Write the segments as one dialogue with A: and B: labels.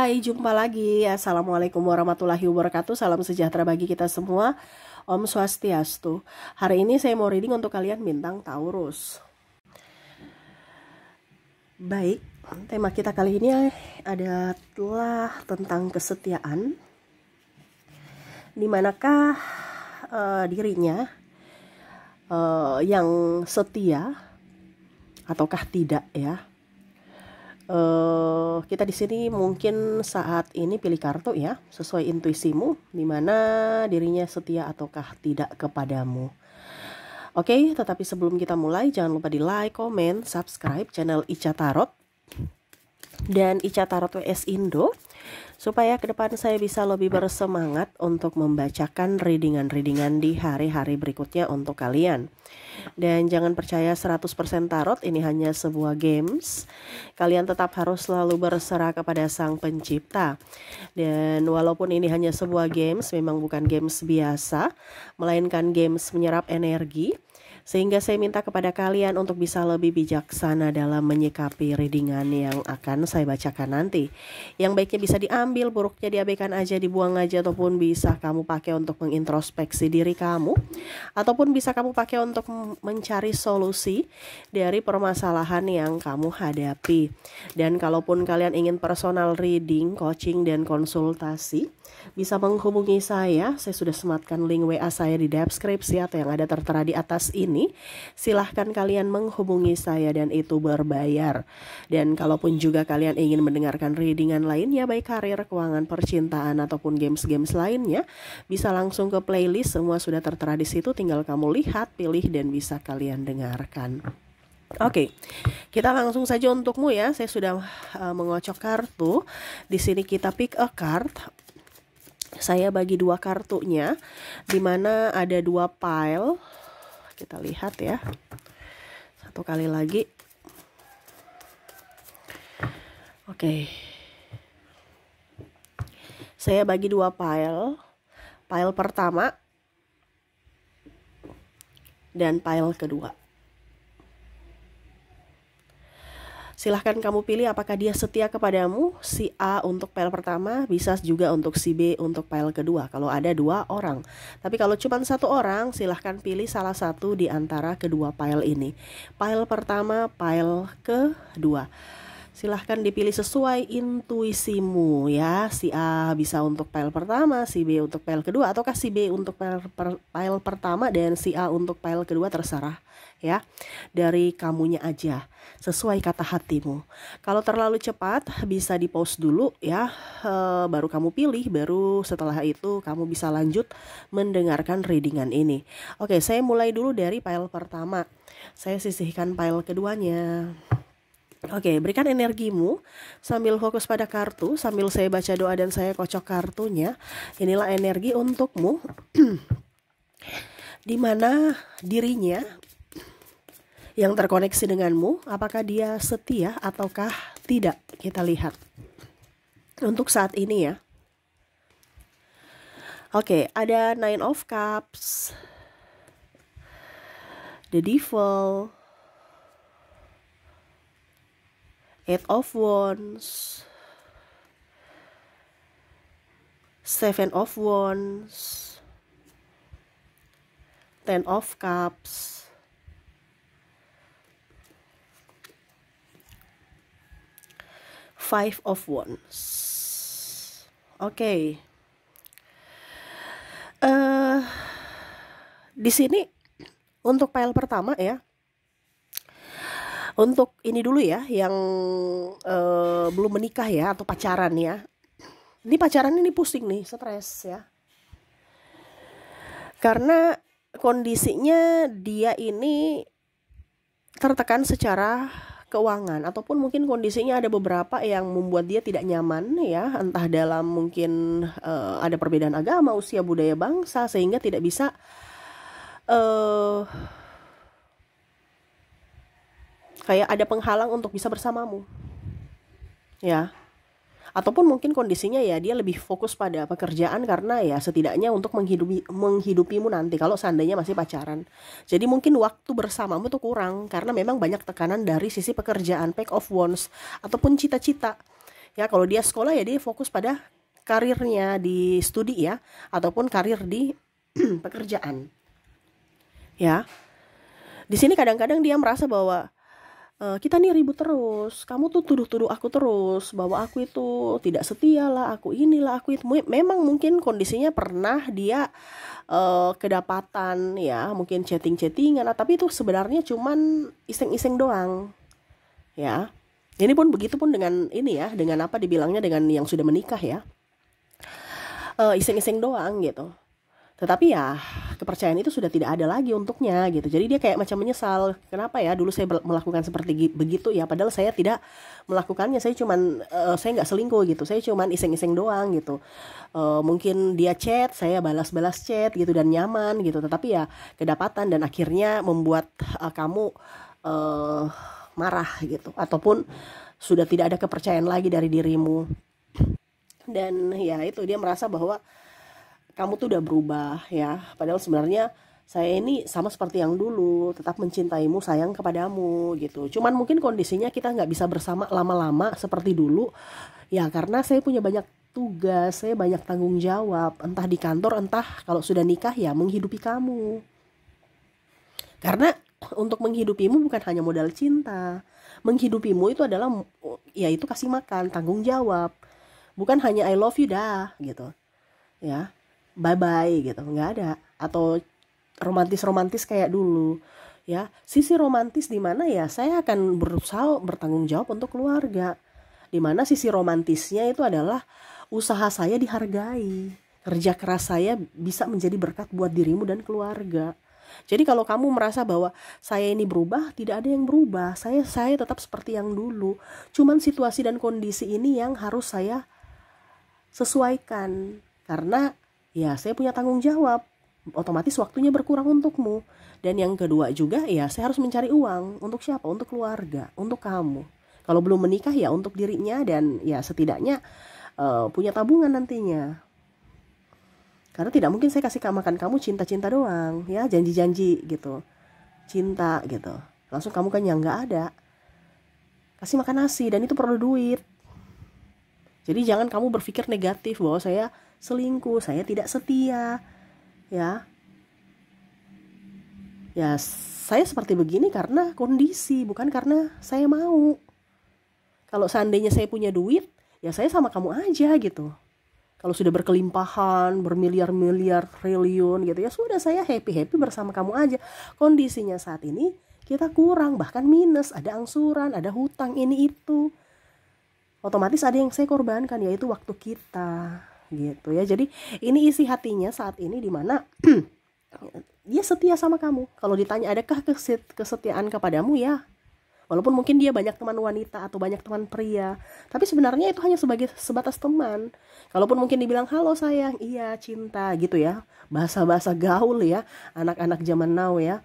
A: Hai, jumpa lagi. Assalamualaikum warahmatullahi wabarakatuh. Salam sejahtera bagi kita semua. Om Swastiastu. Hari ini saya mau reading untuk kalian bintang Taurus. Baik, tema kita kali ini adalah tentang kesetiaan. Dimanakah dirinya yang setia ataukah tidak ya? Kita di sini mungkin saat ini pilih kartu ya, sesuai intuisimu, dimana dirinya setia ataukah tidak kepadamu. Oke, tetapi sebelum kita mulai, jangan lupa di like, comment, subscribe channel Ica Tarot dan Ica Tarot WS Indo, supaya ke depan saya bisa lebih bersemangat untuk membacakan readingan-readingan di hari-hari berikutnya untuk kalian. Dan jangan percaya 100% tarot, ini hanya sebuah games. Kalian tetap harus selalu berserah kepada Sang Pencipta. Dan walaupun ini hanya sebuah games, memang bukan games biasa, melainkan games menyerap energi. Sehingga saya minta kepada kalian untuk bisa lebih bijaksana dalam menyikapi readingan yang akan saya bacakan nanti. Yang baiknya bisa diambil, buruknya diabaikan aja, dibuang aja, ataupun bisa kamu pakai untuk mengintrospeksi diri kamu, ataupun bisa kamu pakai untuk mencari solusi dari permasalahan yang kamu hadapi. Dan kalaupun kalian ingin personal reading, coaching, dan konsultasi, bisa menghubungi saya sudah sematkan link WA saya di deskripsi atau yang ada tertera di atas ini. Silahkan kalian menghubungi saya dan itu berbayar. Dan kalaupun juga kalian ingin mendengarkan readingan lainnya, baik karir, keuangan, percintaan, ataupun games-games lainnya, bisa langsung ke playlist, semua sudah tertera di situ, tinggal kamu lihat, pilih, dan bisa kalian dengarkan. Oke, kita langsung saja untukmu ya. Saya sudah mengocok kartu. Di sini kita pick a card. Saya bagi dua kartunya, dimana ada dua pile. Kita lihat ya, satu kali lagi. Oke, saya bagi dua pile. Pile pertama dan pile kedua. Silahkan kamu pilih apakah dia setia kepadamu. Si A untuk pile pertama, bisa juga untuk si B untuk pile kedua kalau ada dua orang. Tapi kalau cuma satu orang, silahkan pilih salah satu di antara kedua pile ini. Pile pertama, pile kedua. Silahkan dipilih sesuai intuisimu ya. Si A bisa untuk pile pertama, si B untuk pile kedua, ataukah si B untuk pile pertama dan si A untuk pile kedua, terserah ya. Dari kamunya aja, sesuai kata hatimu. Kalau terlalu cepat bisa di pause dulu ya, baru kamu pilih, baru setelah itu kamu bisa lanjut mendengarkan readingan ini. Oke, saya mulai dulu dari pile pertama. Saya sisihkan pile keduanya. Oke, berikan energimu sambil fokus pada kartu, sambil saya baca doa dan saya kocok kartunya. Inilah energi untukmu, di mana dirinya yang terkoneksi denganmu, apakah dia setia ataukah tidak? Kita lihat untuk saat ini ya. Oke, ada Nine of Cups, The Devil, Eight of Wands, Seven of Wands, Ten of Cups, Five of Wands. Oke. Di sini untuk pile pertama ya. Untuk ini dulu ya, yang belum menikah ya atau pacaran ya. Ini pacaran ini pusing nih, stres ya. Karena kondisinya dia ini tertekan secara keuangan, ataupun mungkin kondisinya ada beberapa yang membuat dia tidak nyaman ya, entah dalam mungkin ada perbedaan agama, usia, budaya, bangsa, sehingga tidak bisa kayak ada penghalang untuk bisa bersamamu ya. Ataupun mungkin kondisinya ya dia lebih fokus pada pekerjaan karena ya setidaknya untuk menghidupimu nanti kalau seandainya masih pacaran. Jadi mungkin waktu bersamamu tuh kurang karena memang banyak tekanan dari sisi pekerjaan, Pack of Wands, ataupun cita-cita Ya, kalau dia sekolah ya dia fokus pada karirnya di studi ya, ataupun karir di pekerjaan. Ya, di sini kadang-kadang dia merasa bahwa kita nih ribut terus, kamu tuh tuduh-tuduh aku terus bahwa aku itu tidak setia lah, aku inilah, aku itu. Memang mungkin kondisinya pernah dia kedapatan ya, mungkin chatting-chattingan, tapi itu sebenarnya cuman iseng-iseng doang ya. Ini pun begitu pun dengan ini ya, dengan apa dibilangnya, dengan yang sudah menikah ya, iseng-iseng doang gitu. Tetapi ya kepercayaan itu sudah tidak ada lagi untuknya gitu. Jadi dia kayak macam menyesal, kenapa ya dulu saya melakukan seperti begitu ya, padahal saya tidak melakukannya, saya cuman saya nggak selingkuh gitu, saya cuman iseng-iseng doang gitu. Mungkin dia chat, saya balas-balas chat gitu dan nyaman gitu, tetapi ya kedapatan dan akhirnya membuat kamu marah gitu, ataupun sudah tidak ada kepercayaan lagi dari dirimu. Dan ya itu, dia merasa bahwa kamu tuh udah berubah ya, padahal sebenarnya saya ini sama seperti yang dulu, tetap mencintaimu, sayang kepadamu gitu. Cuman mungkin kondisinya kita nggak bisa bersama lama-lama seperti dulu ya, karena saya punya banyak tugas, saya banyak tanggung jawab, entah di kantor, entah kalau sudah nikah ya menghidupi kamu. Karena untuk menghidupimu bukan hanya modal cinta, menghidupimu itu adalah ya itu kasih makan, tanggung jawab, bukan hanya I love you dah gitu ya, bye bye gitu, nggak ada. Atau romantis kayak dulu ya, sisi romantis di mana ya saya akan berusaha bertanggung jawab untuk keluarga, di mana sisi romantisnya itu adalah usaha saya dihargai, kerja keras saya bisa menjadi berkat buat dirimu dan keluarga. Jadi kalau kamu merasa bahwa saya ini berubah, tidak ada yang berubah, saya tetap seperti yang dulu, cuman situasi dan kondisi ini yang harus saya sesuaikan, karena ya saya punya tanggung jawab, otomatis waktunya berkurang untukmu. Dan yang kedua juga ya, saya harus mencari uang untuk siapa? Untuk keluarga, untuk kamu. Kalau belum menikah ya untuk dirinya, dan ya setidaknya punya tabungan nantinya. Karena tidak mungkin saya kasih makan kamu cinta-cinta doang ya, janji-janji gitu, cinta gitu, langsung kamu kan yang nggak ada. Kasih makan nasi, dan itu perlu duit. Jadi jangan kamu berpikir negatif bahwa saya selingkuh, saya tidak setia ya. Ya saya seperti begini karena kondisi, bukan karena saya mau. Kalau seandainya saya punya duit, ya saya sama kamu aja gitu. Kalau sudah berkelimpahan, bermiliar-miliar, triliun gitu ya, sudah saya happy-happy bersama kamu aja. Kondisinya saat ini kita kurang, bahkan minus, ada angsuran, ada hutang, ini itu. Otomatis ada yang saya korbankan, yaitu waktu kita gitu ya. Jadi ini isi hatinya saat ini, di mana dia setia sama kamu. Kalau ditanya adakah kesetiaan kepadamu, ya walaupun mungkin dia banyak teman wanita atau banyak teman pria, tapi sebenarnya itu hanya sebatas teman. Kalaupun mungkin dibilang halo sayang, iya cinta gitu ya, bahasa-bahasa gaul ya, anak-anak zaman now ya.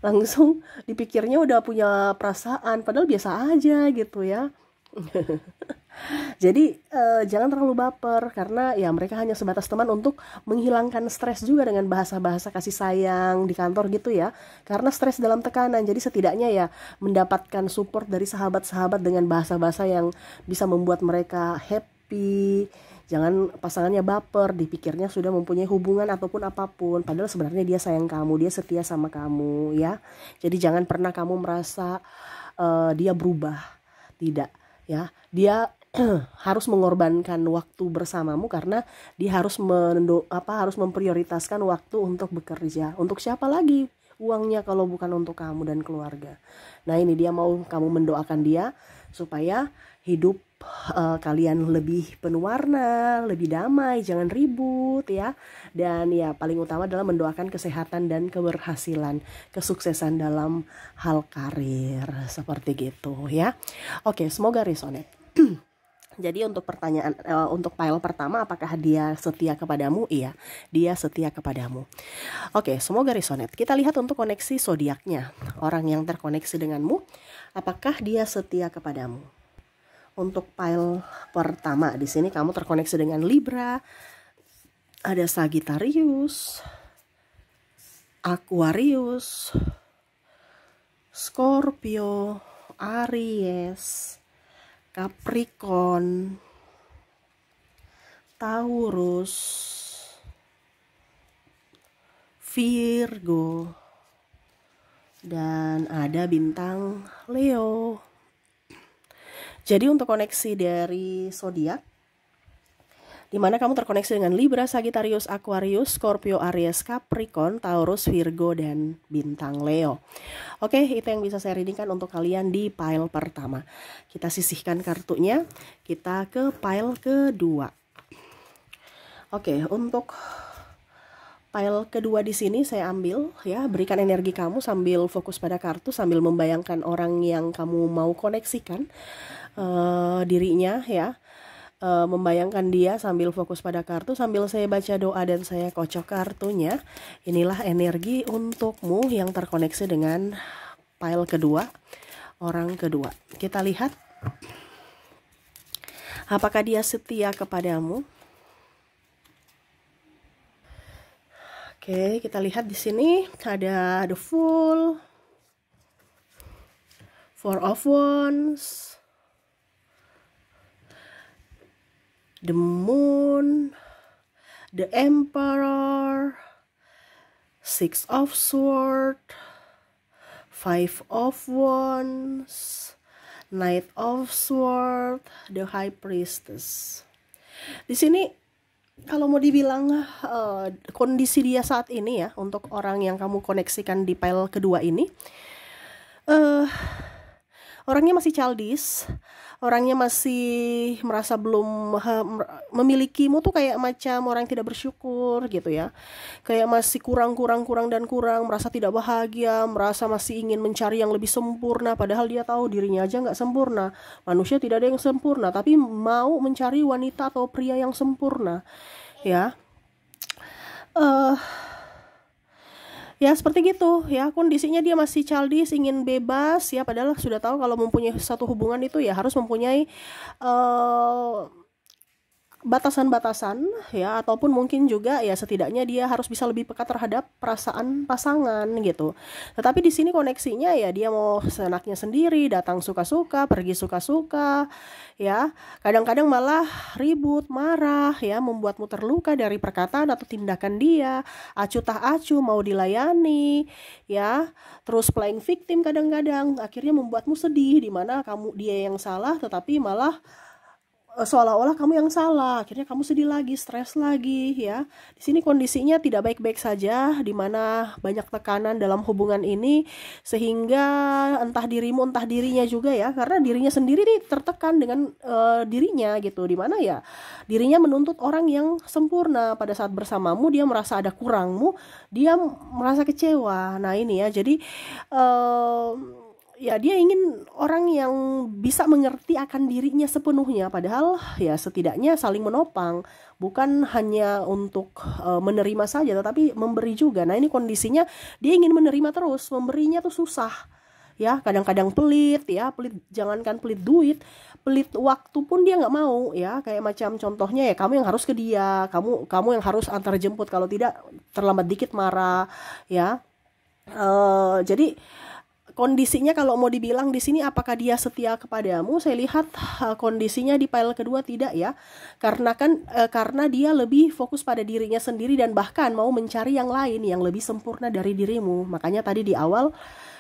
A: Langsung dipikirnya udah punya perasaan, padahal biasa aja gitu ya. Jadi jangan terlalu baper, karena ya mereka hanya sebatas teman untuk menghilangkan stres juga dengan bahasa-bahasa kasih sayang di kantor gitu ya. Karena stres dalam tekanan, jadi setidaknya ya mendapatkan support dari sahabat-sahabat dengan bahasa-bahasa yang bisa membuat mereka happy. Jangan pasangannya baper, dipikirnya sudah mempunyai hubungan ataupun apapun, padahal sebenarnya dia sayang kamu, dia setia sama kamu ya. Jadi jangan pernah kamu merasa dia berubah, tidak ya. Dia harus mengorbankan waktu bersamamu, karena dia harus harus memprioritaskan waktu untuk bekerja. Untuk siapa lagi uangnya kalau bukan untuk kamu dan keluarga. Nah ini dia mau kamu mendoakan dia supaya hidup kalian lebih penuh warna, lebih damai, jangan ribut ya. Dan ya paling utama adalah mendoakan kesehatan dan keberhasilan, kesuksesan dalam hal karir, seperti gitu ya. Oke, semoga resonate. Jadi untuk pertanyaan, untuk file pertama, apakah dia setia kepadamu? Iya, dia setia kepadamu. Oke, semoga resonate. Kita lihat untuk koneksi zodiaknya, orang yang terkoneksi denganmu, apakah dia setia kepadamu? Untuk file pertama, di sini kamu terkoneksi dengan Libra, ada Sagittarius, Aquarius, Scorpio, Aries, Capricorn, Taurus, Virgo, dan ada bintang Leo. Jadi untuk koneksi dari zodiak, di mana kamu terkoneksi dengan Libra, Sagittarius, Aquarius, Scorpio, Aries, Capricorn, Taurus, Virgo, dan bintang Leo. Oke, itu yang bisa saya readingkan untuk kalian di pile pertama. Kita sisihkan kartunya, kita ke pile kedua. Oke, untuk pile kedua di sini saya ambil ya, berikan energi kamu sambil fokus pada kartu, sambil membayangkan orang yang kamu mau koneksikan dirinya ya. Membayangkan dia sambil fokus pada kartu, sambil saya baca doa dan saya kocok kartunya. Inilah energi untukmu yang terkoneksi dengan pile kedua, orang kedua. Kita lihat apakah dia setia kepadamu. Oke, kita lihat di sini ada the Fool, Four of Wands, the Moon, the Emperor, Six of Swords, Five of Wands, Knight of Swords, the High Priestess. Di sini kalau mau dibilang kondisi dia saat ini ya, untuk orang yang kamu koneksikan di pile kedua ini, orangnya masih childish, orangnya masih merasa belum memilikimu tuh kayak macam orang yang tidak bersyukur gitu ya, kayak masih kurang, merasa tidak bahagia, merasa masih ingin mencari yang lebih sempurna, padahal dia tahu dirinya aja nggak sempurna. Manusia tidak ada yang sempurna, tapi mau mencari wanita atau pria yang sempurna ya. Ya seperti gitu ya, kondisinya dia masih childish, ingin bebas ya, padahal sudah tahu kalau mempunyai satu hubungan itu ya harus mempunyai batasan-batasan ya, ataupun mungkin juga ya setidaknya dia harus bisa lebih peka terhadap perasaan pasangan gitu. Tetapi di sini koneksinya ya dia mau seenaknya sendiri, datang suka-suka, pergi suka-suka ya. Kadang-kadang malah ribut, marah ya, membuatmu terluka dari perkataan atau tindakan dia, acuh tak acuh, mau dilayani ya. Terus playing victim kadang-kadang akhirnya membuatmu sedih, di mana kamu dia yang salah tetapi malah seolah-olah kamu yang salah, akhirnya kamu sedih lagi, stres lagi ya. Di sini kondisinya tidak baik-baik saja, di mana banyak tekanan dalam hubungan ini, sehingga entah dirimu entah dirinya juga ya, karena dirinya sendiri nih tertekan dengan dirinya gitu, di mana ya dirinya menuntut orang yang sempurna. Pada saat bersamamu dia merasa ada kurangmu, dia merasa kecewa. Nah ini ya, jadi ya dia ingin orang yang bisa mengerti akan dirinya sepenuhnya, padahal ya setidaknya saling menopang, bukan hanya untuk menerima saja tetapi memberi juga. Nah ini kondisinya dia ingin menerima terus, memberinya tuh susah ya, kadang-kadang pelit ya, pelit, jangankan pelit duit, pelit waktu pun dia nggak mau ya. Kayak macam contohnya ya, kamu yang harus ke dia, kamu yang harus antar jemput, kalau tidak terlambat dikit marah ya. Jadi kondisinya kalau mau dibilang di sini apakah dia setia kepadamu, saya lihat kondisinya di pile kedua tidak ya. Karena dia lebih fokus pada dirinya sendiri dan bahkan mau mencari yang lain yang lebih sempurna dari dirimu. Makanya tadi di awal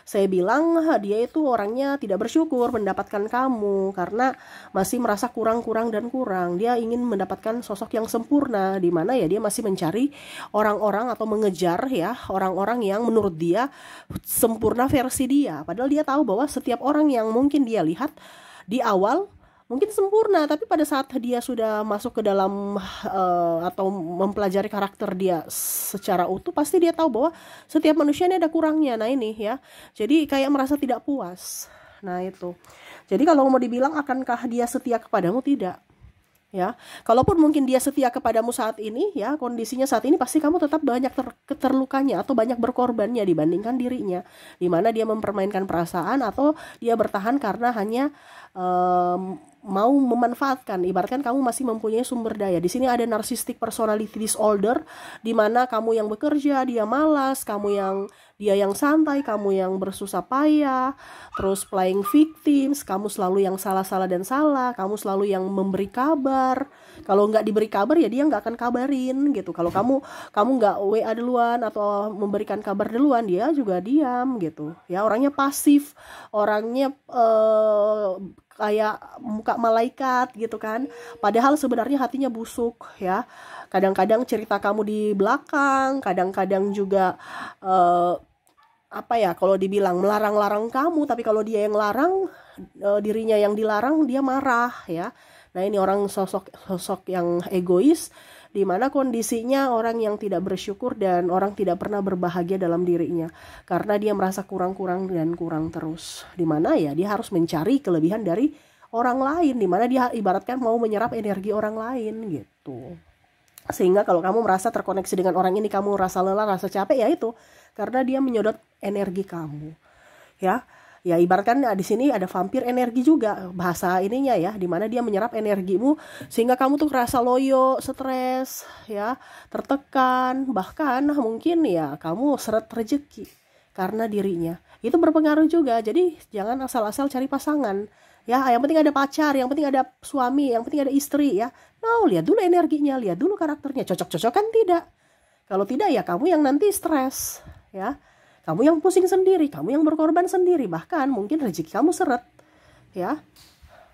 A: saya bilang dia itu orangnya tidak bersyukur mendapatkan kamu karena masih merasa kurang. Dia ingin mendapatkan sosok yang sempurna, di mana ya dia masih mencari orang-orang atau mengejar ya orang-orang yang menurut dia sempurna versi dia. Padahal dia tahu bahwa setiap orang yang mungkin dia lihat di awal mungkin sempurna, tapi pada saat dia sudah masuk ke dalam atau mempelajari karakter dia secara utuh, pasti dia tahu bahwa setiap manusia ini ada kurangnya. Nah ini ya, jadi kayak merasa tidak puas. Nah itu, jadi kalau mau dibilang akankah dia setia kepadamu, tidak ya. Kalaupun mungkin dia setia kepadamu saat ini ya, kondisinya saat ini pasti kamu tetap banyak terlukanya atau banyak berkorbannya dibandingkan dirinya, dimana dia mempermainkan perasaan atau dia bertahan karena hanya mau memanfaatkan. Ibaratkan kamu masih mempunyai sumber daya. Di sini ada narcissistic personality disorder, di mana kamu yang bekerja, dia malas, dia yang santai, kamu yang bersusah payah, terus playing victims, kamu selalu yang salah-salah dan salah, kamu selalu yang memberi kabar. Kalau nggak diberi kabar ya dia nggak akan kabarin gitu. Kalau kamu nggak WA duluan atau memberikan kabar duluan, dia juga diam gitu. Ya, orangnya pasif, orangnya kayak muka malaikat gitu kan. Padahal sebenarnya hatinya busuk ya. Kadang-kadang cerita kamu di belakang, kadang-kadang juga kalau dibilang melarang-larang kamu, tapi kalau dia yang larang, dirinya yang dilarang, dia marah ya. Nah, ini orang sosok yang egois, di mana kondisinya orang yang tidak bersyukur dan orang tidak pernah berbahagia dalam dirinya, karena dia merasa kurang-kurang dan kurang terus. Di mana ya dia harus mencari kelebihan dari orang lain, di mana dia ibaratkan mau menyerap energi orang lain gitu. Sehingga kalau kamu merasa terkoneksi dengan orang ini, kamu rasa lelah, rasa capek, ya itu karena dia menyedot energi kamu ya. Ya, ibaratkan di sini ada vampir energi juga bahasa ininya ya, dimana dia menyerap energimu sehingga kamu tuh kerasa loyo, stres ya, tertekan, bahkan mungkin ya kamu seret rezeki karena dirinya. Itu berpengaruh juga. Jadi jangan asal-asal cari pasangan ya, yang penting ada pacar, yang penting ada suami, yang penting ada istri ya. No, lihat dulu energinya, lihat dulu karakternya, cocok-cocok kan tidak. Kalau tidak ya kamu yang nanti stres ya. Kamu yang pusing sendiri, kamu yang berkorban sendiri, bahkan mungkin rezeki kamu seret ya.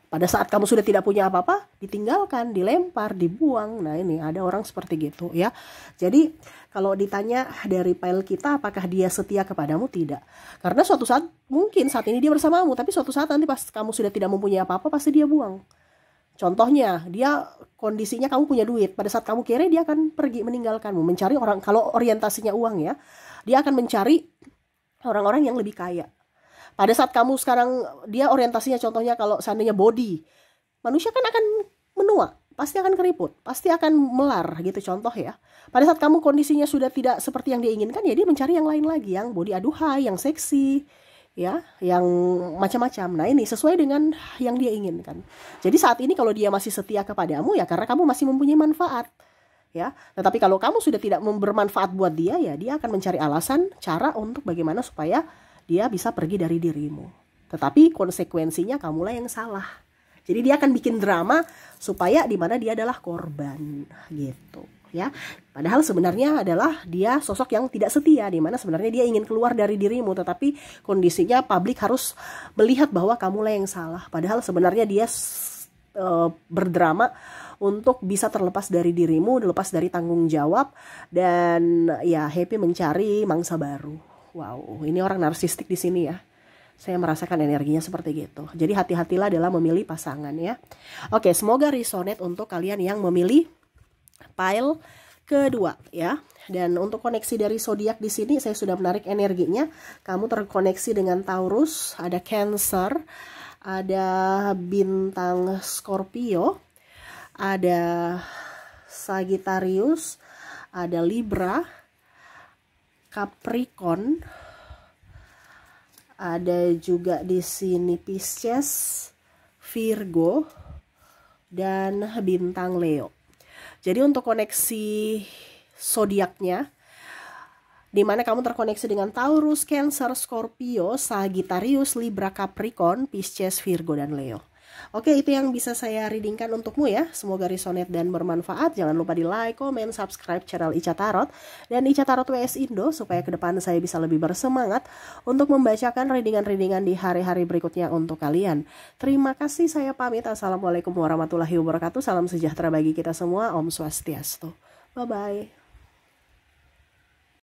A: Pada saat kamu sudah tidak punya apa-apa, ditinggalkan, dilempar, dibuang. Nah, ini ada orang seperti gitu ya. Jadi kalau ditanya dari file kita apakah dia setia kepadamu, tidak. Karena suatu saat, mungkin saat ini dia bersamamu, tapi suatu saat nanti pas kamu sudah tidak mempunyai apa-apa, pasti dia buang. Contohnya, dia kondisinya kamu punya duit, pada saat kamu kere dia akan pergi meninggalkanmu, mencari orang, kalau orientasinya uang ya, dia akan mencari orang-orang yang lebih kaya. Pada saat kamu sekarang, dia orientasinya contohnya kalau seandainya body, manusia kan akan menua, pasti akan keriput, pasti akan melar gitu contoh ya. Pada saat kamu kondisinya sudah tidak seperti yang dia inginkan, ya dia mencari yang lain lagi, yang body aduhai, yang seksi ya, yang macam-macam. Nah, ini sesuai dengan yang dia inginkan. Jadi saat ini kalau dia masih setia kepadamu ya karena kamu masih mempunyai manfaat ya. Tetapi kalau kamu sudah tidak bermanfaat buat dia, ya dia akan mencari alasan, cara untuk bagaimana supaya dia bisa pergi dari dirimu. Tetapi konsekuensinya kamulah yang salah. Jadi dia akan bikin drama supaya di mana dia adalah korban gitu ya. Padahal sebenarnya adalah dia sosok yang tidak setia, di mana sebenarnya dia ingin keluar dari dirimu, tetapi kondisinya publik harus melihat bahwa kamulah yang salah. Padahal sebenarnya dia berdrama untuk bisa terlepas dari dirimu, lepas dari tanggung jawab, dan ya happy mencari mangsa baru. Wow, ini orang narsistik di sini ya. Saya merasakan energinya seperti gitu. Jadi hati-hatilah dalam memilih pasangan ya. Oke, semoga resonate untuk kalian yang memilih pile kedua ya. Dan untuk koneksi dari zodiak di sini saya sudah menarik energinya. Kamu terkoneksi dengan Taurus, ada Cancer, ada bintang Scorpio, ada Sagittarius, ada Libra, Capricorn, ada juga di sini Pisces, Virgo, dan bintang Leo. Jadi untuk koneksi zodiaknya, di mana kamu terkoneksi dengan Taurus, Cancer, Scorpio, Sagittarius, Libra, Capricorn, Pisces, Virgo, dan Leo. Oke, itu yang bisa saya readingkan untukmu ya. Semoga resonate dan bermanfaat. Jangan lupa di like, comment, subscribe channel Ica Tarot dan Ica Tarot WS Indo supaya ke depan saya bisa lebih bersemangat untuk membacakan readingan-readingan di hari-hari berikutnya untuk kalian. Terima kasih, saya pamit. Assalamualaikum warahmatullahi wabarakatuh. Salam sejahtera bagi kita semua. Om Swastiastu. Bye-bye.